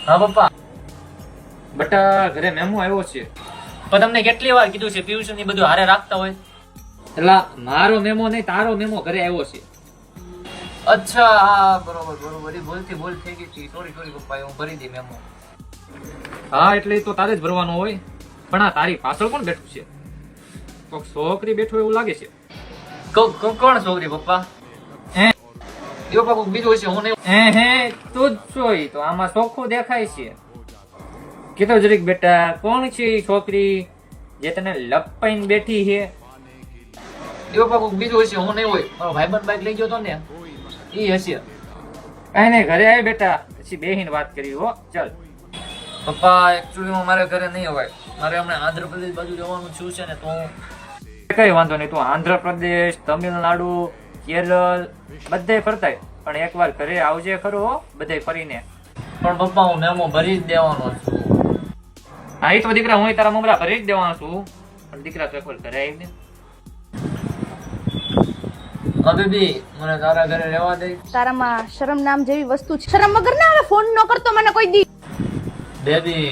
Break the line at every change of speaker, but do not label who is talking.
હા પપ્પા.
બટા ઘરે મેમો આવ્યો છે.
પણ તમને કેટલી વાર કીધું છે પિયુષ ની બધું હારે રાખતા હોય.
એટલે મારો મેમો નહીં, તારો મેમો ઘરે આવ્યો છે.
અચ્છા હા બરોબર બરોબર, એ ભૂલથી ભૂલ થઈ ગઈ હતી. સોરી સોરી પપ્પા, હું ભરી દઈ મેમો.
હા એટલે એ તો તારે જ ભરવાનું હોય. પણ આ તારી પાછળ કોણ બેઠું છે? કોક છોકરી બેઠું એવું લાગે છે.
કોણ છોકરી પપ્પા?
હે
યો બાપુ બીજું હશે, હું નહીં.
હે તું જ છો? ઈ તો આમાં ચોખ્ખું દેખાય છે. કીધું જરીક બેટા, કોણ છે ઈ છોકરી જે તને લપાઈને બેઠી છે?
યો બાપુ બીજું હશે, હું નહીં હોય. મારો ભાઈબંધ બાઈક લઈ ગયો તો ને, ઈ હશે.
કઈ નહીં, ઘરે આવી બેટા, પછી બેહીને વાત કરી. હો ચાલ.
પપ્પા એકચ્યુઅલી મારે ઘરે નહીં હોય. મારે હમણાં આંધ્રપ્રદેશ બાજુ જવાનું છું છે ને, તો હું
કઈ વાંધો નહીં, તું આંધ્રપ્રદેશ, તમિલનાડુ, કેરળ બધે ફરતાય, પણ એકવાર ઘરે આવજે ખરો હો, બધે ફરીને.
પણ પપ્પા હું મેમો ભરી જ દેવાનો છું.
હા ઈ તો દીકરા, હું તારા મમરા ભરી જ દેવાનો છું, પણ દીકરા તો એકવાર ઘરે આવી દે.
બેબી મને તારા ઘરે રહેવા દે.
તારામાં શરમ નામ જેવી વસ્તુ છે? શરમ વગર ના આવે ફોન ન કરતો મને કોઈ દી.
બેબી